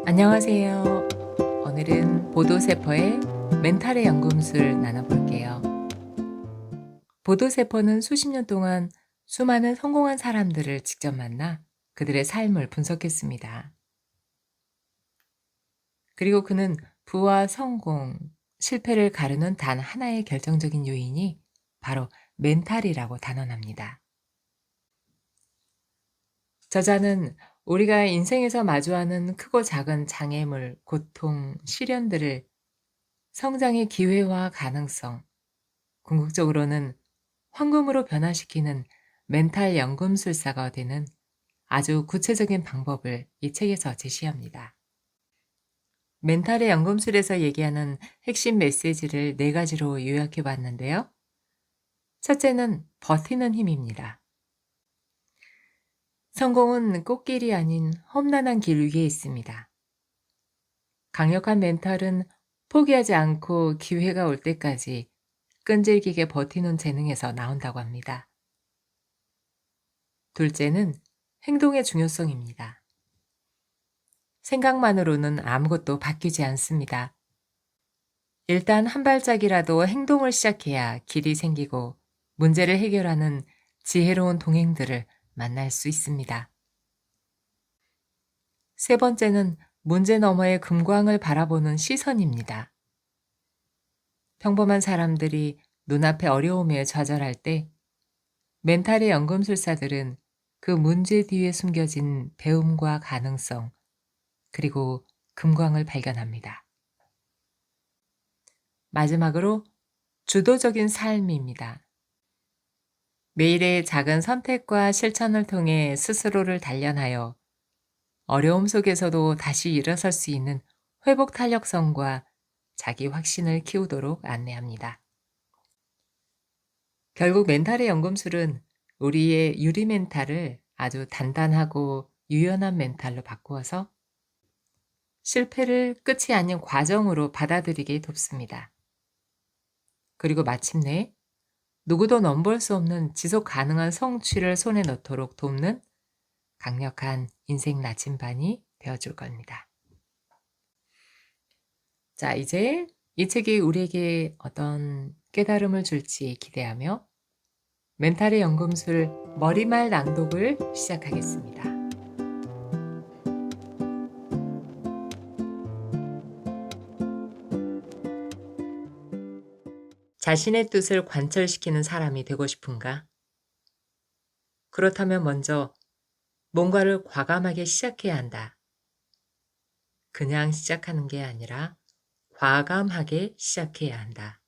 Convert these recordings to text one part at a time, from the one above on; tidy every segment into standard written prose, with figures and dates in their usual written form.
안녕하세요. 오늘은 보도세포의 멘탈의 연금술 나눠볼게요. 보도세포는 수십 년 동안 수많은 성공한 사람들을 직접 만나 그들의 삶을 분석했습니다. 그리고 그는 부와 성공, 실패를 가르는 단 하나의 결정적인 요인이 바로 멘탈이라고 단언합니다. 저자는 우리가 인생에서 마주하는 크고 작은 장애물, 고통, 시련들을 성장의 기회와 가능성, 궁극적으로는 황금으로 변화시키는 멘탈 연금술사가 되는 아주 구체적인 방법을 이 책에서 제시합니다. 멘탈의 연금술에서 얘기하는 핵심 메시지를 네 가지로 요약해 봤는데요. 첫째는 버티는 힘입니다. 성공은 꽃길이 아닌 험난한 길 위에 있습니다. 강력한 멘탈은 포기하지 않고 기회가 올 때까지 끈질기게 버티는 재능에서 나온다고 합니다. 둘째는 행동의 중요성입니다. 생각만으로는 아무것도 바뀌지 않습니다. 일단 한 발짝이라도 행동을 시작해야 길이 생기고 문제를 해결하는 지혜로운 동행들을 만날 수 있습니다. 세 번째는 문제 너머의 금광을 바라보는 시선입니다. 평범한 사람들이 눈앞의 어려움에 좌절할 때 멘탈의 연금술사들은 그 문제 뒤에 숨겨진 배움과 가능성, 그리고 금광을 발견합니다. 마지막으로 주도적인 삶입니다. 매일의 작은 선택과 실천을 통해 스스로를 단련하여 어려움 속에서도 다시 일어설 수 있는 회복 탄력성과 자기 확신을 키우도록 안내합니다. 결국 멘탈의 연금술은 우리의 유리 멘탈을 아주 단단하고 유연한 멘탈로 바꾸어서 실패를 끝이 아닌 과정으로 받아들이게 돕습니다. 그리고 마침내 누구도 넘볼 수 없는 지속 가능한 성취를 손에 넣도록 돕는 강력한 인생 나침반이 되어줄 겁니다. 자, 이제 이 책이 우리에게 어떤 깨달음을 줄지 기대하며 멘탈의 연금술 머리말 낭독을 시작하겠습니다. 자신의 뜻을 관철시키는 사람이 되고 싶은가? 그렇다면 먼저 뭔가를 과감하게 시작해야 한다. 그냥 시작하는 게 아니라 과감하게 시작해야 한다.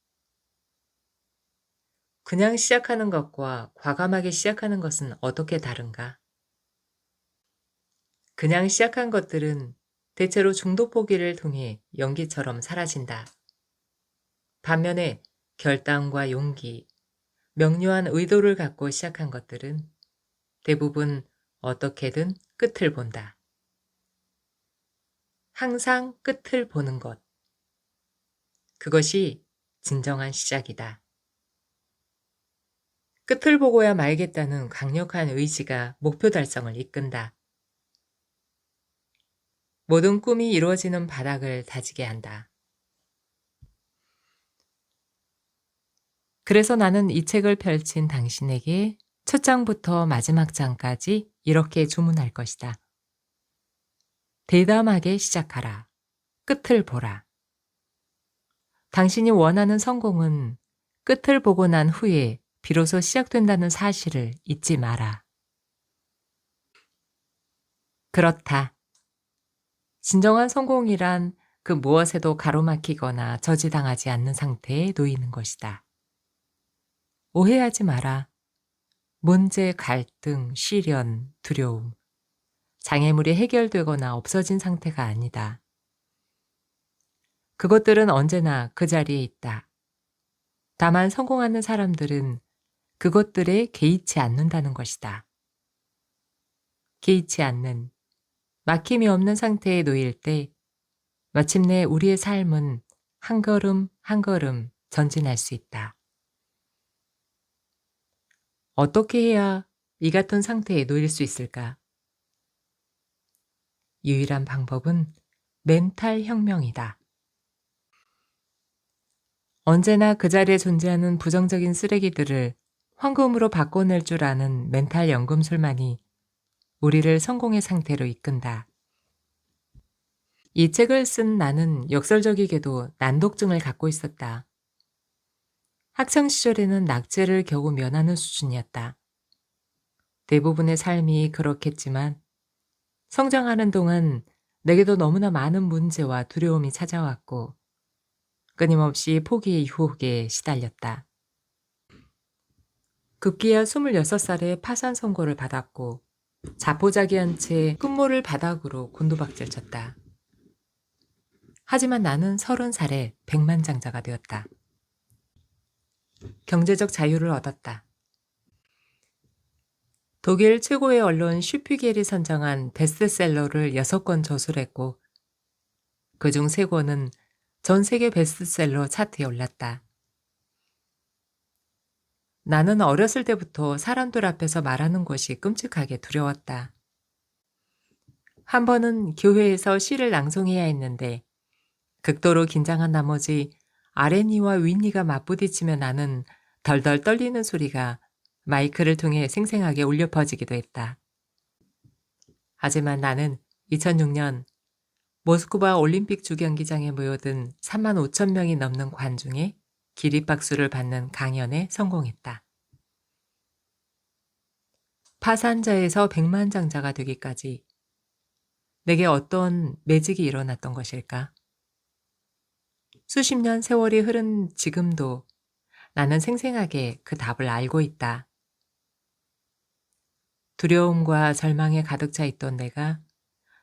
그냥 시작하는 것과 과감하게 시작하는 것은 어떻게 다른가? 그냥 시작한 것들은 대체로 중도 포기를 통해 연기처럼 사라진다. 반면에 결단과 용기, 명료한 의도를 갖고 시작한 것들은 대부분 어떻게든 끝을 본다. 항상 끝을 보는 것. 그것이 진정한 시작이다. 끝을 보고야 말겠다는 강력한 의지가 목표 달성을 이끈다. 모든 꿈이 이루어지는 바닥을 다지게 한다. 그래서 나는 이 책을 펼친 당신에게 첫 장부터 마지막 장까지 이렇게 주문할 것이다. 대담하게 시작하라. 끝을 보라. 당신이 원하는 성공은 끝을 보고 난 후에 비로소 시작된다는 사실을 잊지 마라. 그렇다. 진정한 성공이란 그 무엇에도 가로막히거나 저지당하지 않는 상태에 놓이는 것이다. 오해하지 마라. 문제, 갈등, 시련, 두려움, 장애물이 해결되거나 없어진 상태가 아니다. 그것들은 언제나 그 자리에 있다. 다만 성공하는 사람들은 그것들에 개의치 않는다는 것이다. 개의치 않는, 막힘이 없는 상태에 놓일 때 마침내 우리의 삶은 한 걸음 한 걸음 전진할 수 있다. 어떻게 해야 이 같은 상태에 놓일 수 있을까? 유일한 방법은 멘탈 혁명이다. 언제나 그 자리에 존재하는 부정적인 쓰레기들을 황금으로 바꿔낼 줄 아는 멘탈 연금술만이 우리를 성공의 상태로 이끈다. 이 책을 쓴 나는 역설적이게도 난독증을 갖고 있었다. 학창 시절에는 낙제를 겨우 면하는 수준이었다. 대부분의 삶이 그렇겠지만 성장하는 동안 내게도 너무나 많은 문제와 두려움이 찾아왔고 끊임없이 포기의 유혹에 시달렸다. 급기야 26살에 파산 선고를 받았고 자포자기한 채 끝모를 바닥으로 곤두박질 쳤다. 하지만 나는 30살에 백만장자가 되었다. 경제적 자유를 얻었다. 독일 최고의 언론 슈피겔이 선정한 베스트셀러를 6권 저술했고 그중 3권은 전 세계 베스트셀러 차트에 올랐다. 나는 어렸을 때부터 사람들 앞에서 말하는 것이 끔찍하게 두려웠다. 한 번은 교회에서 시를 낭송해야 했는데 극도로 긴장한 나머지 아랫니와 윗니가 맞부딪히며 나는 덜덜 떨리는 소리가 마이크를 통해 생생하게 울려 퍼지기도 했다. 하지만 나는 2006년 모스크바 올림픽 주경기장에 모여든 3만 5천 명이 넘는 관중에 기립박수를 받는 강연에 성공했다. 파산자에서 백만장자가 되기까지 내게 어떤 매직이 일어났던 것일까? 수십 년 세월이 흐른 지금도 나는 생생하게 그 답을 알고 있다. 두려움과 절망에 가득 차 있던 내가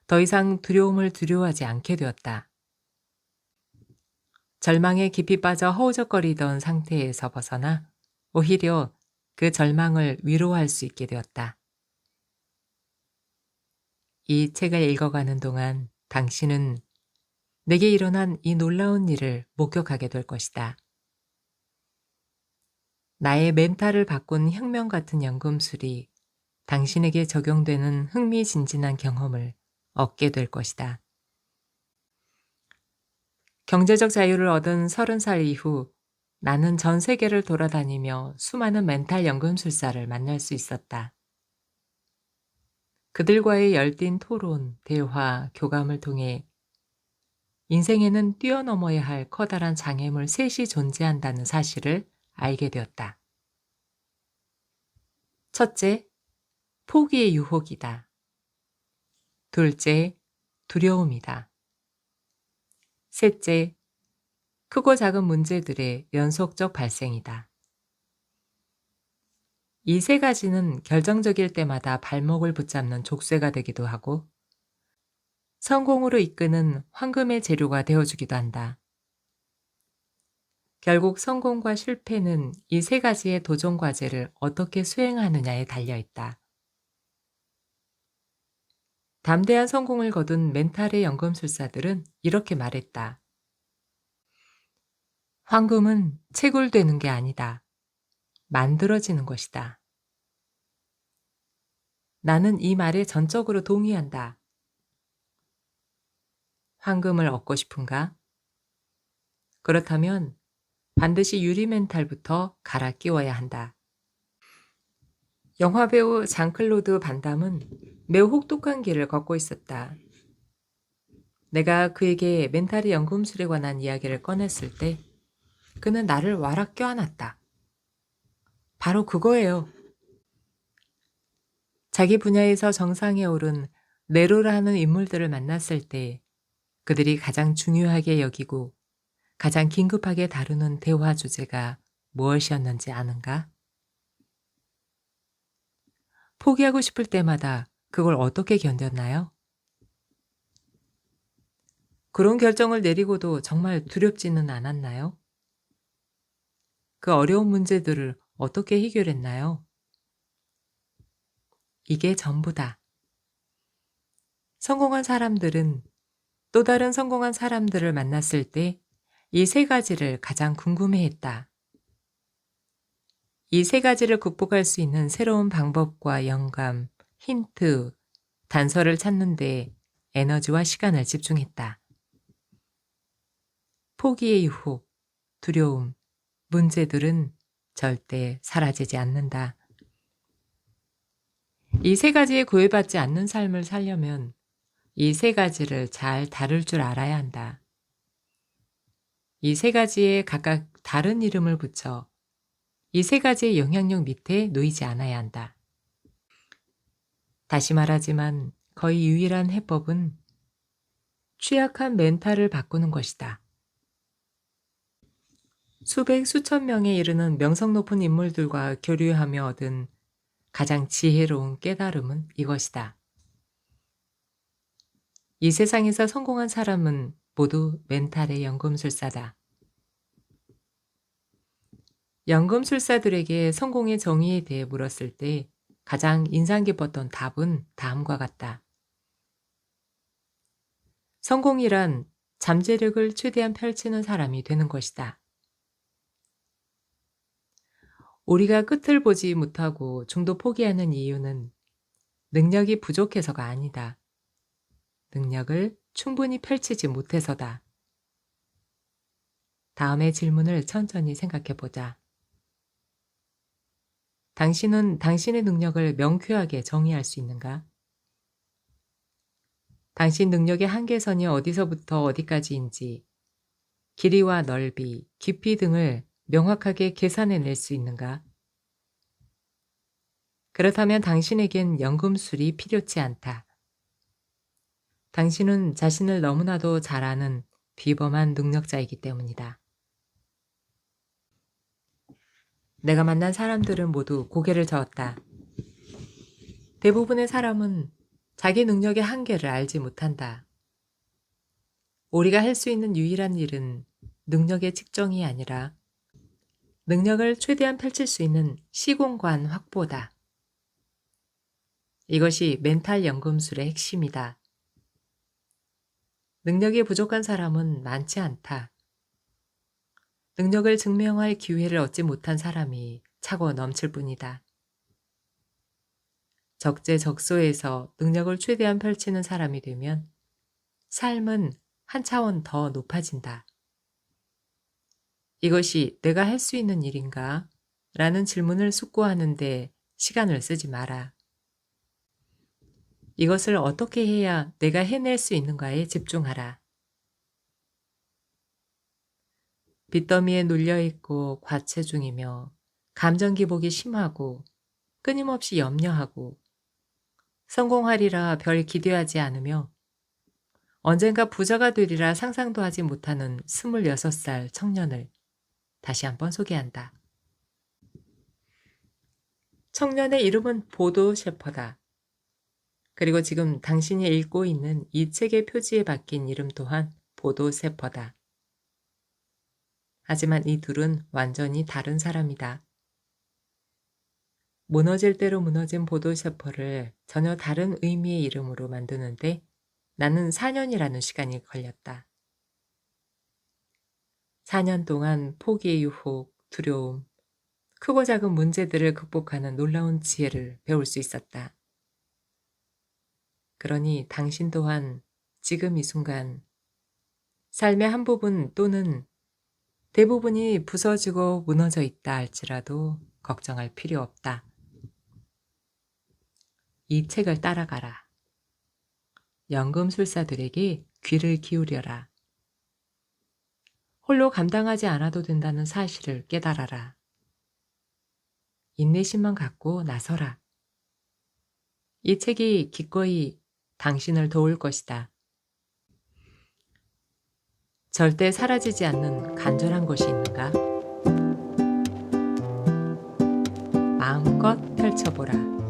더 이상 두려움을 두려워하지 않게 되었다. 절망에 깊이 빠져 허우적거리던 상태에서 벗어나 오히려 그 절망을 위로할 수 있게 되었다. 이 책을 읽어가는 동안 당신은 내게 일어난 이 놀라운 일을 목격하게 될 것이다. 나의 멘탈을 바꾼 혁명 같은 연금술이 당신에게 적용되는 흥미진진한 경험을 얻게 될 것이다. 경제적 자유를 얻은 30살 이후 나는 전 세계를 돌아다니며 수많은 멘탈 연금술사를 만날 수 있었다. 그들과의 열띤 토론, 대화, 교감을 통해 인생에는 뛰어넘어야 할 커다란 장애물 셋이 존재한다는 사실을 알게 되었다. 첫째, 포기의 유혹이다. 둘째, 두려움이다. 셋째, 크고 작은 문제들의 연속적 발생이다. 이 세 가지는 결정적일 때마다 발목을 붙잡는 족쇄가 되기도 하고 성공으로 이끄는 황금의 재료가 되어주기도 한다. 결국 성공과 실패는 이 세 가지의 도전 과제를 어떻게 수행하느냐에 달려있다. 담대한 성공을 거둔 멘탈의 연금술사들은 이렇게 말했다. 황금은 채굴되는 게 아니다. 만들어지는 것이다. 나는 이 말에 전적으로 동의한다. 황금을 얻고 싶은가? 그렇다면 반드시 유리 멘탈부터 갈아 끼워야 한다. 영화배우 장클로드 반담은 매우 혹독한 길을 걷고 있었다. 내가 그에게 멘탈의 연금술에 관한 이야기를 꺼냈을 때 그는 나를 와락 껴안았다. 바로 그거예요. 자기 분야에서 정상에 오른 네로라 하는 인물들을 만났을 때 그들이 가장 중요하게 여기고 가장 긴급하게 다루는 대화 주제가 무엇이었는지 아는가? 포기하고 싶을 때마다 그걸 어떻게 견뎠나요? 그런 결정을 내리고도 정말 두렵지는 않았나요? 그 어려운 문제들을 어떻게 해결했나요? 이게 전부다. 성공한 사람들은 또 다른 성공한 사람들을 만났을 때 이 세 가지를 가장 궁금해했다. 이 세 가지를 극복할 수 있는 새로운 방법과 영감, 힌트, 단서를 찾는 데 에너지와 시간을 집중했다. 포기의 유혹, 두려움, 문제들은 절대 사라지지 않는다. 이 세 가지에 구애받지 않는 삶을 살려면 이 세 가지를 잘 다룰 줄 알아야 한다. 이 세 가지에 각각 다른 이름을 붙여 이 세 가지의 영향력 밑에 놓이지 않아야 한다. 다시 말하지만 거의 유일한 해법은 취약한 멘탈을 바꾸는 것이다. 수백 수천 명에 이르는 명성 높은 인물들과 교류하며 얻은 가장 지혜로운 깨달음은 이것이다. 이 세상에서 성공한 사람은 모두 멘탈의 연금술사다. 연금술사들에게 성공의 정의에 대해 물었을 때 가장 인상 깊었던 답은 다음과 같다. 성공이란 잠재력을 최대한 펼치는 사람이 되는 것이다. 우리가 끝을 보지 못하고 중도 포기하는 이유는 능력이 부족해서가 아니다. 능력을 충분히 펼치지 못해서다. 다음의 질문을 천천히 생각해 보자. 당신은 당신의 능력을 명쾌하게 정의할 수 있는가? 당신 능력의 한계선이 어디서부터 어디까지인지, 길이와 넓이, 깊이 등을 명확하게 계산해낼 수 있는가? 그렇다면 당신에겐 연금술이 필요치 않다. 당신은 자신을 너무나도 잘 아는 비범한 능력자이기 때문이다. 내가 만난 사람들은 모두 고개를 저었다. 대부분의 사람은 자기 능력의 한계를 알지 못한다. 우리가 할 수 있는 유일한 일은 능력의 측정이 아니라 능력을 최대한 펼칠 수 있는 시공간 확보다. 이것이 멘탈 연금술의 핵심이다. 능력이 부족한 사람은 많지 않다. 능력을 증명할 기회를 얻지 못한 사람이 차고 넘칠 뿐이다. 적재적소에서 능력을 최대한 펼치는 사람이 되면 삶은 한 차원 더 높아진다. 이것이 내가 할 수 있는 일인가? 라는 질문을 숙고하는데 시간을 쓰지 마라. 이것을 어떻게 해야 내가 해낼 수 있는가에 집중하라. 빚더미에 눌려있고 과체중이며 감정 기복이 심하고 끊임없이 염려하고 성공하리라 별 기대하지 않으며 언젠가 부자가 되리라 상상도 하지 못하는 26살 청년을 다시 한번 소개한다. 청년의 이름은 보도 셰퍼다. 그리고 지금 당신이 읽고 있는 이 책의 표지에 박힌 이름 또한 보도 셰퍼다. 하지만 이 둘은 완전히 다른 사람이다. 무너질 대로 무너진 보도 셰퍼를 전혀 다른 의미의 이름으로 만드는데 나는 4년이라는 시간이 걸렸다. 4년 동안 포기의 유혹, 두려움, 크고 작은 문제들을 극복하는 놀라운 지혜를 배울 수 있었다. 그러니 당신 또한 지금 이 순간 삶의 한 부분 또는 대부분이 부서지고 무너져 있다 할지라도 걱정할 필요 없다. 이 책을 따라가라. 연금술사들에게 귀를 기울여라. 홀로 감당하지 않아도 된다는 사실을 깨달아라. 인내심만 갖고 나서라. 이 책이 기꺼이 당신을 도울 것이다. 절대 사라지지 않는 간절한 것이 있는가? 마음껏 펼쳐보라.